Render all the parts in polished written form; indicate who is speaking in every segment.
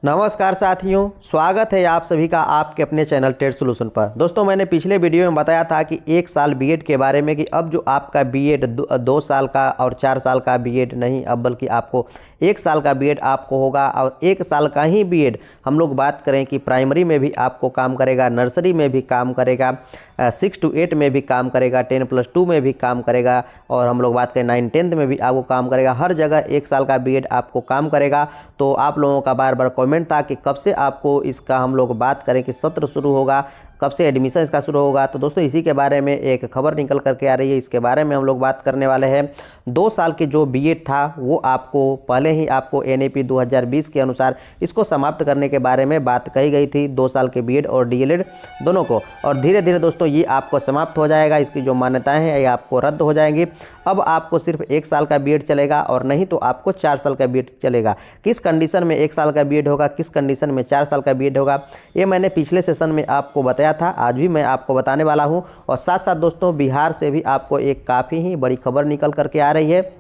Speaker 1: नमस्कार साथियों, स्वागत है आप सभी का आपके अपने चैनल टेट सॉल्यूशन पर। दोस्तों, मैंने पिछले वीडियो में बताया था कि 1 साल बीएड के बारे में कि अब जो आपका बीएड 2 साल का और 4 साल का बीएड नहीं, अब बल्कि आपको 1 साल का बीएड आपको होगा। और 1 साल का ही बीएड हम लोग बात करें कि प्राइमरी में भी आपको काम करेगा, नर्सरी में भी काम करेगा, 6 to 8 में भी काम करेगा, 10+2 में भी काम करेगा, और हम लोग बात करें 9 10th में भी आपको काम करेगा। हर जगह 1 साल का बीएड आपको काम करेगा। तो आप लोगों का बार बार कमेंट था कि कब से आपको इसका हम लोग बात करें कि सत्र शुरू होगा, कब से एडमिशन इसका शुरू होगा। तो दोस्तों, इसी के बारे में एक खबर निकल करके आ रही है, इसके बारे में हम लोग बात करने वाले हैं। 2 साल के जो बीएड था वो आपको पहले ही आपको एनईपी 2020 के अनुसार इसको समाप्त करने के बारे में बात कही गई थी, 2 साल के बीएड और डीएलएड दोनों को। और धीरे धीरे दोस्तों ये आपको समाप्त हो जाएगा, इसकी जो मान्यताएं हैं ये आपको रद्द हो जाएंगी। अब आपको सिर्फ 1 साल का बीएड चलेगा और नहीं तो आपको 4 साल का बीएड चलेगा। किस कंडीशन में 1 साल का बीएड होगा, किस कंडीशन में 4 साल का बीएड होगा, ये मैंने पिछले सेशन में आपको बताया था, आज भी मैं आपको बताने वाला हूं। और साथ साथ दोस्तों, बिहार से भी आपको एक काफ़ी ही बड़ी खबर निकल करके आ रही है।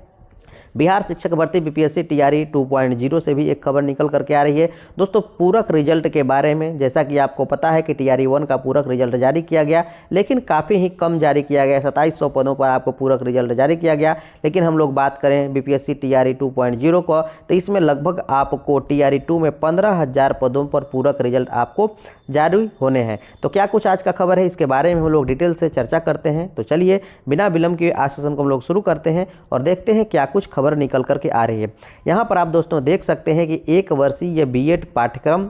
Speaker 1: बिहार शिक्षक भर्ती बीपीएससी टीआरई 2.0 से भी एक खबर निकल करके आ रही है। दोस्तों, पूरक रिजल्ट के बारे में, जैसा कि आपको पता है कि टीआरई 1 का पूरक रिजल्ट जारी किया गया, लेकिन काफ़ी ही कम जारी किया गया। 2700 पदों पर आपको पूरक रिजल्ट जारी किया गया। लेकिन हम लोग बात करें बीपीएससी टीआरई 2.0 को, तो इसमें लगभग आपको टीआरई 2 में 15,000 पदों पर पूरक रिजल्ट आपको जारी होने हैं। तो क्या कुछ आज का खबर है, इसके बारे में हम लोग डिटेल से चर्चा करते हैं। तो चलिए बिना विलंब के आज सेशन को हम लोग शुरू करते हैं और देखते हैं क्या कुछ खबर निकल करके आ रही है। यहाँ पर आप दोस्तों देख सकते हैं कि 1 वर्षीय बीएड पाठ्यक्रम,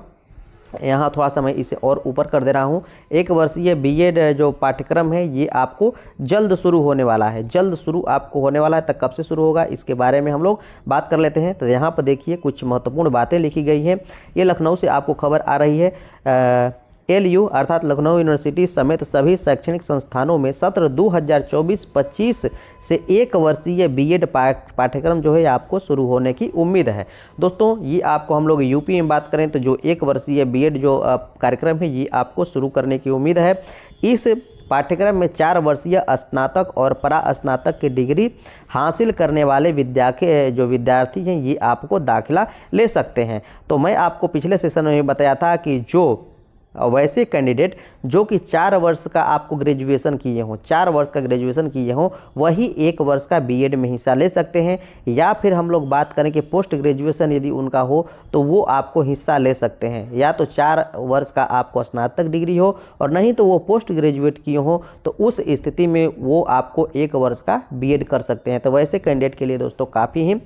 Speaker 1: यहाँ थोड़ा सा मैं इसे और ऊपर कर दे रहा हूँ। 1 वर्षीय बीएड जो पाठ्यक्रम है ये आपको जल्द शुरू होने वाला है, जल्द शुरू आपको होने वाला है। तक कब से शुरू होगा इसके बारे में हम लोग बात कर लेते हैं। तो यहाँ पर देखिए कुछ महत्वपूर्ण बातें लिखी गई हैं। ये लखनऊ से आपको खबर आ रही है। एलयू अर्थात लखनऊ यूनिवर्सिटी समेत सभी शैक्षणिक संस्थानों में सत्र 2024-25 से 1 वर्षीय बीएड पाठ्यक्रम जो है आपको शुरू होने की उम्मीद है। दोस्तों, ये आपको हम लोग यूपी में बात करें तो जो 1 वर्षीय बीएड जो कार्यक्रम है ये आपको शुरू करने की उम्मीद है। इस पाठ्यक्रम में 4 वर्षीय स्नातक और परास्नातक की डिग्री हासिल करने वाले विद्यार्थी हैं ये आपको दाखिला ले सकते हैं। तो मैं आपको पिछले सेशन में बताया था कि जो वैसे कैंडिडेट जो कि 4 वर्ष का आपको ग्रेजुएशन किए हों, 4 वर्ष का ग्रेजुएशन किए हों, वही 1 वर्ष का बीएड में हिस्सा ले सकते हैं। या फिर हम लोग बात करें कि पोस्ट ग्रेजुएशन यदि उनका हो तो वो आपको हिस्सा ले सकते हैं। या तो 4 वर्ष का आपको स्नातक डिग्री हो और नहीं तो वो पोस्ट ग्रेजुएट किए हों, तो उस स्थिति में वो आपको 1 वर्ष का बीएड कर सकते हैं। तो वैसे कैंडिडेट के लिए दोस्तों काफ़ी ही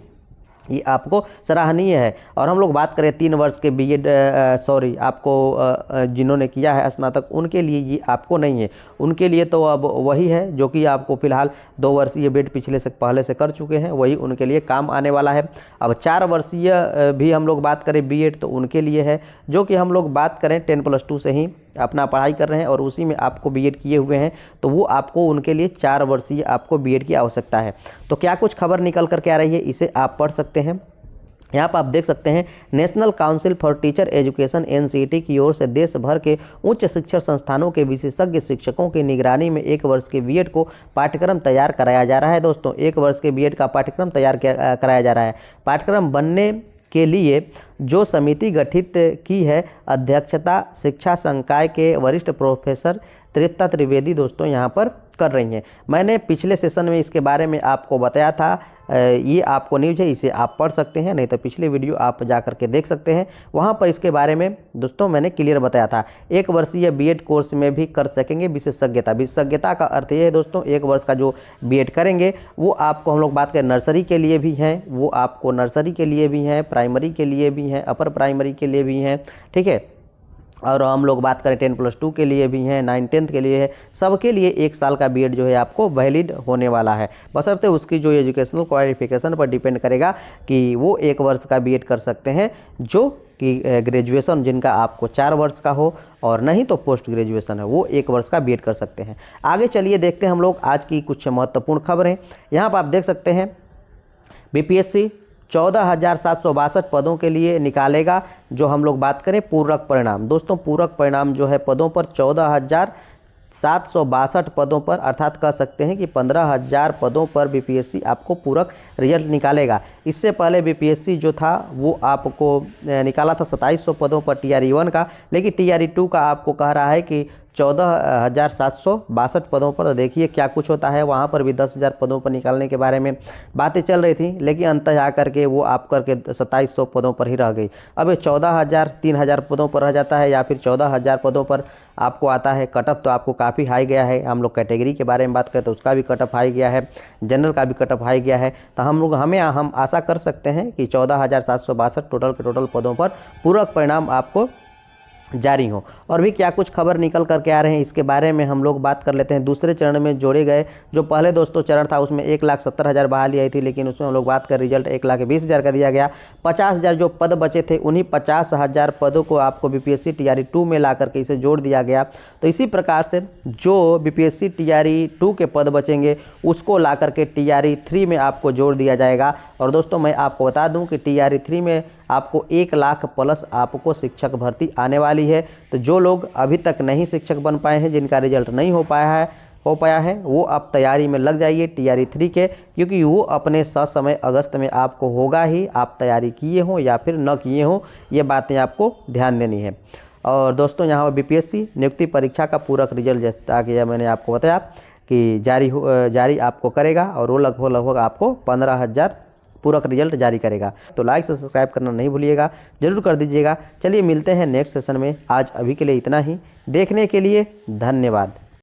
Speaker 1: ये आपको सराहनीय है। और हम लोग बात करें 3 वर्ष के बीएड आपको जिन्होंने किया है स्नातक, उनके लिए ये आपको नहीं है। उनके लिए तो अब वही है जो कि आपको फिलहाल 2 वर्षीय बीएड पहले से कर चुके हैं, वही उनके लिए काम आने वाला है। अब 4 वर्षीय भी हम लोग बात करें बीएड तो उनके लिए है, जो कि हम लोग बात करें 10+2 से ही अपना पढ़ाई कर रहे हैं और उसी में आपको बीएड किए हुए हैं, तो वो आपको उनके लिए 4 वर्षीय आपको बीएड की आवश्यकता है। तो क्या कुछ खबर निकल करके आ रही है इसे आप पढ़ सकते हैं। यहाँ पर आप देख सकते हैं, national council for teacher education NCET की ओर से देश भर के उच्च शिक्षण संस्थानों के विशेषज्ञ शिक्षकों की निगरानी में 1 वर्ष के बीएड को पाठ्यक्रम तैयार कराया जा रहा है। दोस्तों, 1 वर्ष के बीएड का पाठ्यक्रम तैयार कराया जा रहा है। पाठ्यक्रम बनने के लिए जो समिति गठित की है, अध्यक्षता शिक्षा संकाय के वरिष्ठ प्रोफेसर तृप्ता त्रिवेदी दोस्तों यहाँ पर कर रही हैं। मैंने पिछले सेशन में इसके बारे में आपको बताया था, ये आपको न्यूज़ है, इसे आप पढ़ सकते हैं, नहीं तो पिछले वीडियो आप जा करके देख सकते हैं। वहाँ पर इसके बारे में दोस्तों मैंने क्लियर बताया था। 1 वर्षीय बीएड कोर्स में भी कर सकेंगे विशेषज्ञता। विशेषज्ञता का अर्थ ये है दोस्तों, 1 वर्ष का जो बीएड करेंगे वो आपको हम लोग बात करें नर्सरी के लिए भी हैं, वो आपको नर्सरी के लिए भी हैं, प्राइमरी के लिए भी हैं, अपर प्राइमरी के लिए भी हैं, ठीक है। और हम लोग बात करें 10+2 के लिए भी हैं, 9 10th के लिए है, सबके लिए 1 साल का बीएड जो है आपको वैलिड होने वाला है। बशर्ते उसकी जो एजुकेशनल क्वालिफिकेशन पर डिपेंड करेगा कि वो 1 वर्ष का बीएड कर सकते हैं, जो कि ग्रेजुएशन जिनका आपको 4 वर्ष का हो और नहीं तो पोस्ट ग्रेजुएशन है वो 1 वर्ष का बीएड कर सकते हैं। आगे चलिए देखते हैं हम लोग आज की कुछ महत्वपूर्ण खबरें। यहाँ पर आप देख सकते हैं, बीपीएससी 14,762 पदों के लिए निकालेगा जो हम लोग बात करें पूरक परिणाम। दोस्तों, पूरक परिणाम जो है पदों पर 762 पदों पर, अर्थात कह सकते हैं कि 15,000 पदों पर बीपीएससी आपको पूरक रिजल्ट निकालेगा। इससे पहले बीपीएससी जो था वो आपको निकाला था 2700 पदों पर TRE 1 का, लेकिन TRE 2 का आपको कह रहा है कि 14,762 पदों पर। देखिए क्या कुछ होता है, वहाँ पर भी 10,000 पदों पर निकालने के बारे में बातें चल रही थी, लेकिन अंततः आकर के वो आप करके 2700 पदों पर ही रह गई। अब ये 14,000 3,000 पदों पर रह जाता है या फिर 14,000 पदों पर आपको आता है। कटअप तो आपको काफ़ी हाई गया है। हम लोग कैटेगरी के बारे में बात करें तो उसका भी कटअप हाई गया है, जनरल का भी कटअप हाई गया है। तो हम आशा कर सकते हैं कि 14,762 टोटल के टोटल पदों पर पूरक परिणाम आपको जारी हो। और भी क्या कुछ खबर निकल करके आ रहे हैं इसके बारे में हम लोग बात कर लेते हैं। दूसरे चरण में जोड़े गए जो पहले दोस्तों चरण था उसमें 1,70,000 बहाली आई थी, लेकिन उसमें हम लोग बात कर रिजल्ट 1,20,000 का दिया गया। 50,000 जो पद बचे थे उन्हीं 50,000 पदों को आपको बीपीएससी TRE 2 में ला करके इसे जोड़ दिया गया। तो इसी प्रकार से जो बीपीएससी TRE 2 के पद बचेंगे उसको ला करके TRE 3 में आपको जोड़ दिया जाएगा। और दोस्तों मैं आपको बता दूं कि TRE 3 में आपको 1 लाख प्लस आपको शिक्षक भर्ती आने वाली है। तो जो लोग अभी तक नहीं शिक्षक बन पाए हैं, जिनका रिजल्ट नहीं हो पाया है वो आप तैयारी में लग जाइए TRE 3 के, क्योंकि वो अपने ससमय अगस्त में आपको होगा ही, आप तैयारी किए हों या फिर न किए हों, ये बातें आपको ध्यान देनी है। और दोस्तों यहाँ पर बीपीएससी नियुक्ति परीक्षा का पूरक रिजल्ट जैसा कि मैंने आपको बताया कि जारी आपको करेगा, और वो लगभग आपको 15,000 पूरक रिजल्ट जारी करेगा। तो लाइक से सब्सक्राइब करना नहीं भूलिएगा, जरूर कर दीजिएगा। चलिए मिलते हैं नेक्स्ट सेशन में। आज अभी के लिए इतना ही। देखने के लिए धन्यवाद।